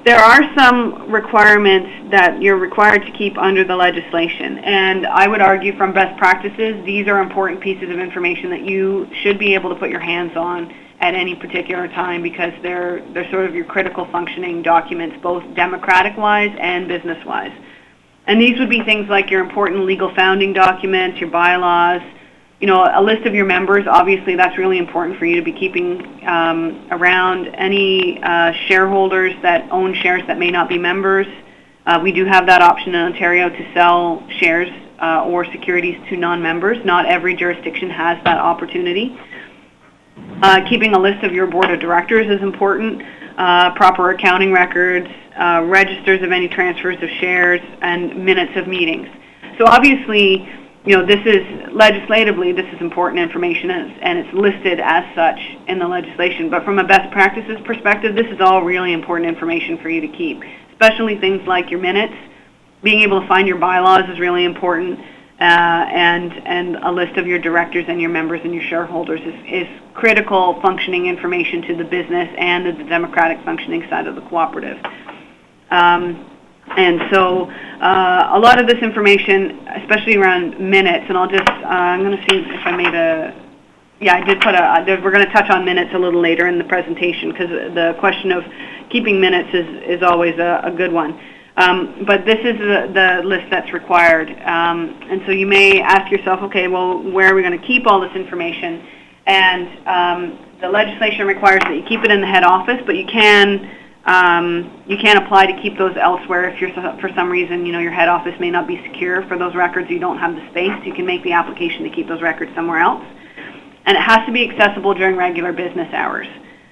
there are some requirements that you're required to keep under the legislation, and I would argue from best practices, these are important pieces of information that you should be able to put your hands on at any particular time, because they're sort of your critical functioning documents, both democratic-wise and business-wise. And these would be things like your important legal founding documents, your bylaws, a list of your members. Obviously, that's really important for you to be keeping around. Any shareholders that own shares that may not be members. We do have that option in Ontario to sell shares or securities to non-members. Not every jurisdiction has that opportunity. Keeping a list of your board of directors is important. Proper accounting records, registers of any transfers of shares, and minutes of meetings. So obviously, this is legislatively, this is important information, and it's listed as such in the legislation. But from a best practices perspective, this is all really important information for you to keep, especially things like your minutes. Being able to find your bylaws is really important, and a list of your directors and your members and your shareholders is critical functioning information to the business and the democratic functioning side of the cooperative. And so a lot of this information, especially around minutes, and I'll just, I'm going to see if I made I did put we're going to touch on minutes a little later in the presentation, because the question of keeping minutes is always a good one. But this is the list that's required. And so you may ask yourself, okay, well, where are we going to keep all this information? And the legislation requires that you keep it in the head office, but you can apply to keep those elsewhere if for some reason, your head office may not be secure for those records. You don't have the space. You can make the application to keep those records somewhere else. And it has to be accessible during regular business hours.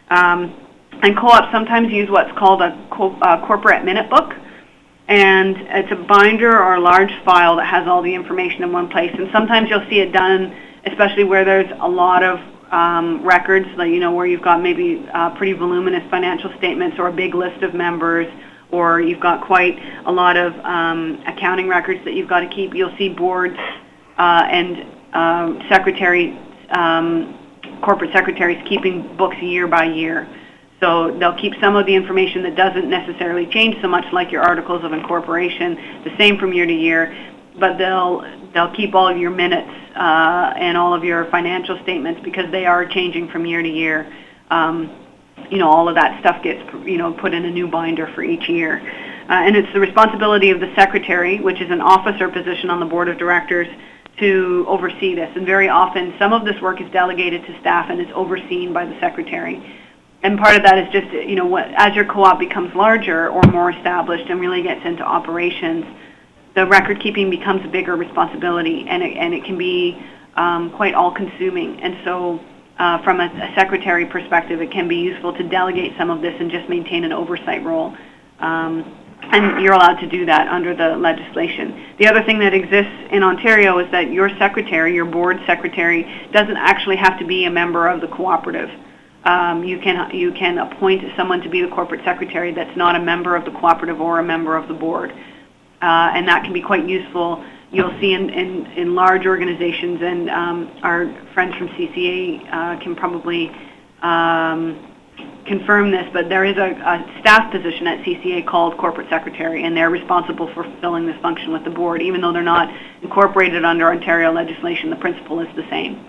And co-ops sometimes use what's called a corporate minute book. And it's a binder or a large file that has all the information in one place. And sometimes you'll see it done, especially where there's a lot of records, like, where you've got maybe pretty voluminous financial statements or a big list of members, or you've got quite a lot of accounting records that you've got to keep. You'll see boards and corporate secretaries keeping books year by year. So they'll keep some of the information that doesn't necessarily change so much, like your articles of incorporation, the same from year to year, but they'll keep all of your minutes and all of your financial statements, because they are changing from year to year. All of that stuff gets put in a new binder for each year. And it's the responsibility of the secretary, which is an officer position on the board of directors, to oversee this. And very often some of this work is delegated to staff and is overseen by the secretary. And part of that is just, as your co-op becomes larger or more established and really gets into operations, the record keeping becomes a bigger responsibility, and it can be quite all-consuming. And so from a secretary perspective, it can be useful to delegate some of this and just maintain an oversight role. And you're allowed to do that under the legislation. The other thing that exists in Ontario is that your secretary, your board secretary, doesn't actually have to be a member of the cooperative. You can appoint someone to be the corporate secretary that's not a member of the cooperative or a member of the board. And that can be quite useful. You'll see in large organizations, and our friends from CCA can probably confirm this, but there is a staff position at CCA called corporate secretary, and they're responsible for fulfilling this function with the board. Even though they're not incorporated under Ontario legislation, the principle is the same.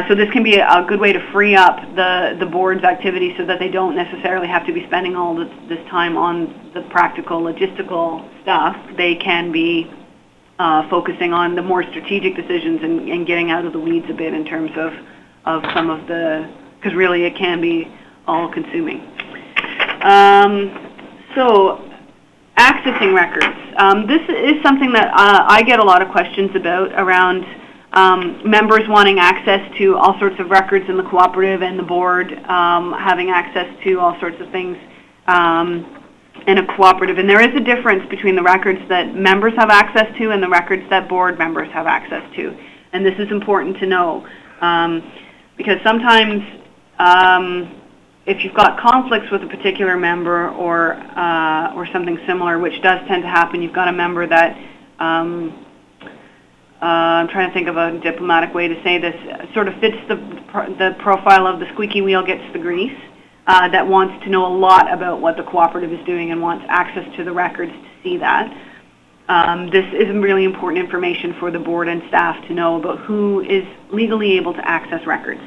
So this can be a good way to free up the board's activity so that they don't necessarily have to be spending all this time on the practical, logistical stuff. They can be focusing on the more strategic decisions and getting out of the weeds a bit in terms of some of the, because really it can be all-consuming. So accessing records. This is something that I get a lot of questions about, around members wanting access to all sorts of records in the cooperative, and the board having access to all sorts of things in a cooperative. And there is a difference between the records that members have access to and the records that board members have access to. And this is important to know, because sometimes if you've got conflicts with a particular member or something similar, which does tend to happen, you've got a member that I'm trying to think of a diplomatic way to say this, sort of fits the profile of the squeaky wheel gets the grease. that wants to know a lot about what the cooperative is doing and wants access to the records to see that. This is really important information for the board and staff to know about who is legally able to access records.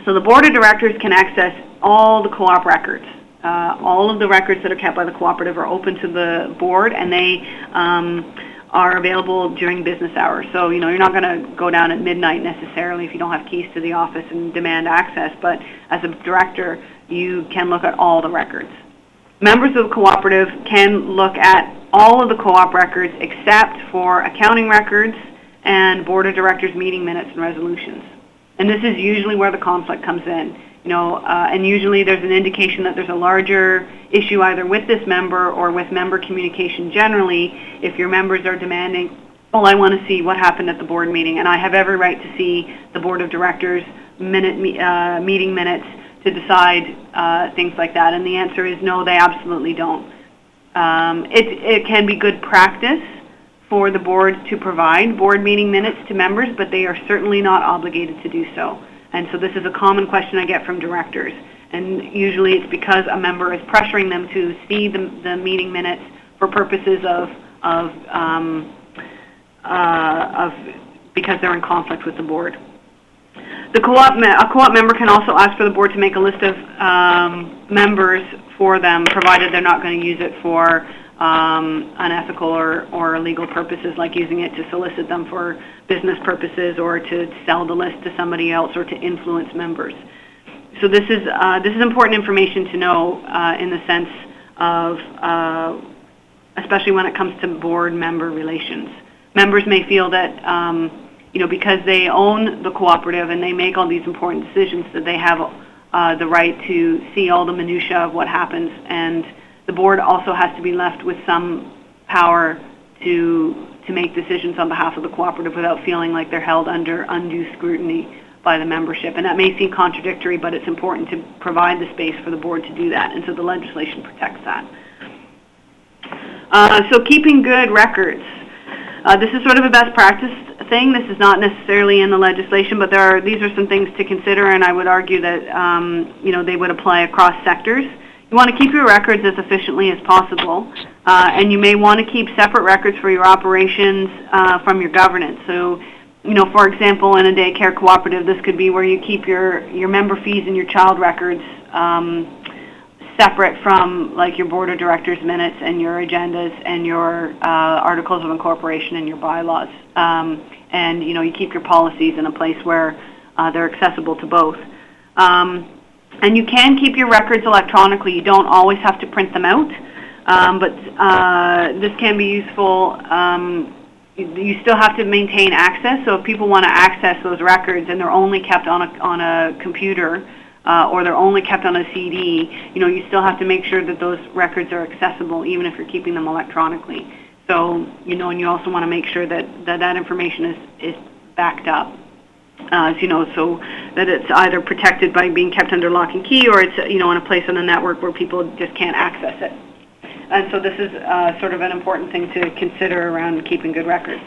So the board of directors can access all the co-op records. All of the records that are kept by the cooperative are open to the board, and they are available during business hours. So, you're not going to go down at midnight necessarily if you don't have keys to the office and demand access, but as a director, you can look at all the records. Members of the cooperative can look at all of the co-op records except for accounting records and board of directors meeting minutes and resolutions. And this is usually where the conflict comes in. And usually there's an indication that there's a larger issue either with this member or with member communication generally if your members are demanding, well, I want to see what happened at the board meeting, and I have every right to see the board of directors meeting minutes to decide things like that. And the answer is no, they absolutely don't. It can be good practice for the board to provide board meeting minutes to members, but they are certainly not obligated to do so. And so this is a common question I get from directors. And usually it's because a member is pressuring them to see the meeting minutes for purposes of because they're in conflict with the board. A co-op member can also ask for the board to make a list of members for them, provided they're not going to use it for unethical or illegal purposes, like using it to solicit them for business purposes or to sell the list to somebody else or to influence members. So this is important information to know in the sense of, especially when it comes to board-member relations. Members may feel that because they own the cooperative and they make all these important decisions, that they have the right to see all the minutiae of what happens, and the board also has to be left with some power to make decisions on behalf of the cooperative without feeling like they're held under undue scrutiny by the membership. And that may seem contradictory, but it's important to provide the space for the board to do that, and so the legislation protects that. So keeping good records. This is sort of a best practice thing. This is not necessarily in the legislation, but these are some things to consider, and I would argue that they would apply across sectors. You want to keep your records as efficiently as possible, and you may want to keep separate records for your operations from your governance. So, for example, in a daycare cooperative, this could be where you keep your member fees and your child records separate from like your board of directors minutes and your agendas and your articles of incorporation and your bylaws. And you keep your policies in a place where they're accessible to both. And you can keep your records electronically. You don't always have to print them out, but this can be useful. You still have to maintain access, so if people want to access those records and they're only kept on a computer or they're only kept on a CD, you still have to make sure that those records are accessible even if you're keeping them electronically. So, and you also want to make sure that information is backed up. So that it's either protected by being kept under lock and key, or it's in a place on the network where people just can't access it. And so this is sort of an important thing to consider around keeping good records.